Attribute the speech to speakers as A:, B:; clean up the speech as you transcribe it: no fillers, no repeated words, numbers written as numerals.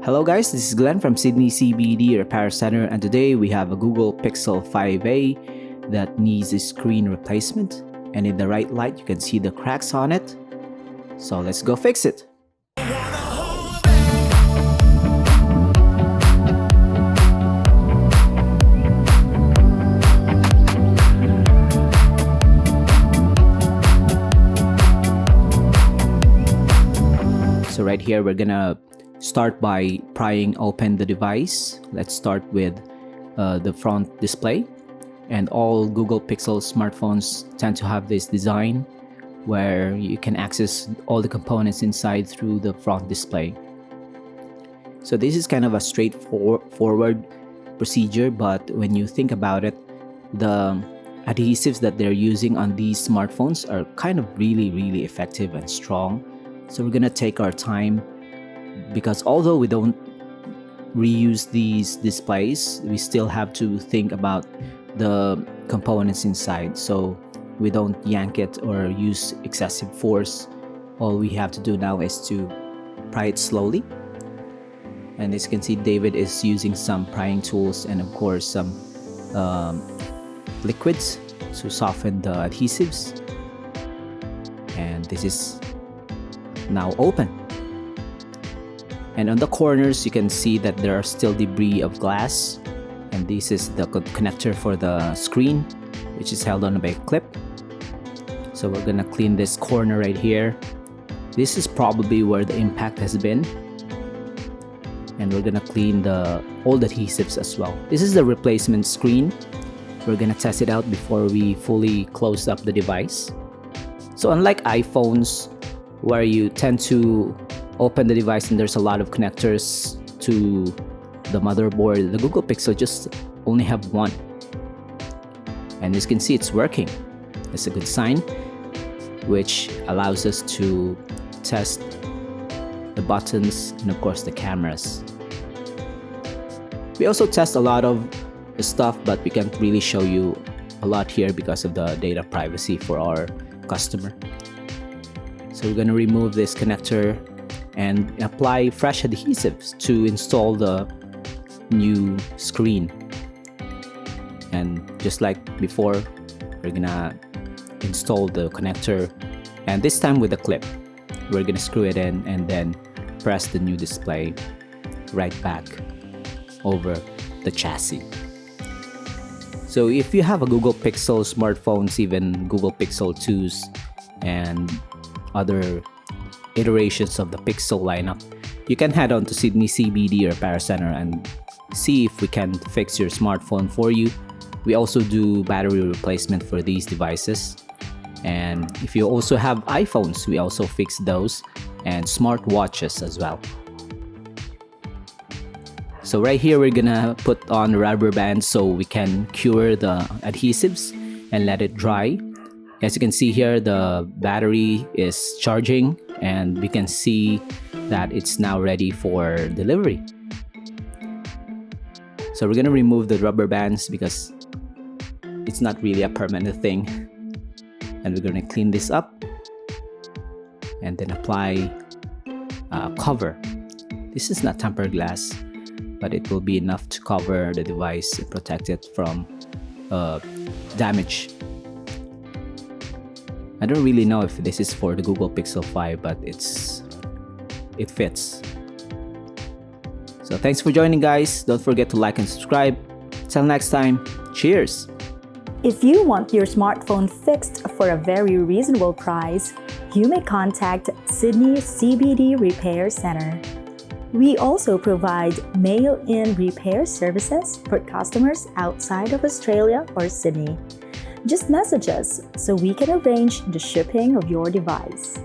A: Hello guys, this is Glenn from Sydney CBD Repair Centre, and today we have a Google Pixel 5a that needs a screen replacement, and in the right light you can see the cracks on it. So let's go fix it. So right here we're gonna start by prying open the device. Let's start with the front display, and all Google Pixel smartphones tend to have this design where you can access all the components inside through the front display. So this is kind of a straightforward procedure, but when you think about it, the adhesives that they're using on these smartphones are kind of really effective and strong. So we're gonna take our time, because although we don't reuse these displays, we still have to think about the components inside, so we don't yank it or use excessive force. All we have to do now is to pry it slowly. And as you can see, David is using some prying tools and of course some liquids to soften the adhesives. And this is now open. And on the corners you can see that there are still debris of glass, and this is the connector for the screen, which is held on by a clip. So we're gonna clean this corner right here. This is probably where the impact has been, and we're gonna clean the old adhesives as well. This is the replacement screen. We're gonna test it out before we fully close up the device. So unlike iPhones, where you tend to open the device and there's a lot of connectors to the motherboard, the Google Pixel just only have one. And as you can see, it's working. It's a good sign, which allows us to test the buttons and of course the cameras. We also test a lot of stuff, but we can't really show you a lot here because of the data privacy for our customer. So we're going to remove this connector and apply fresh adhesives to install the new screen. And just like before, we're gonna install the connector, and this time with a clip. We're gonna screw it in and then press the new display right back over the chassis. So if you have a Google Pixel smartphones, even Google Pixel 2s and other iterations of the Pixel lineup, you can head on to Sydney CBD Repair Centre and see if we can fix your smartphone for you. We also do battery replacement for these devices, and if you also have iPhones, we also fix those, and smartwatches as well. So right here we're gonna put on rubber bands so we can cure the adhesives and let it dry. As you can see here, the battery is charging and we can see that it's now ready for delivery. So we're gonna remove the rubber bands because it's not really a permanent thing, and we're gonna clean this up and then apply a cover. This is not tempered glass, but it will be enough to cover the device and protect it from damage. I don't really know if this is for the Google Pixel 5, but it fits. So thanks for joining, guys. Don't forget to like and subscribe. Till next time, cheers!
B: If you want your smartphone fixed for a very reasonable price, you may contact Sydney CBD Repair Centre. We also provide mail-in repair services for customers outside of Australia or Sydney. Just message us so we can arrange the shipping of your device.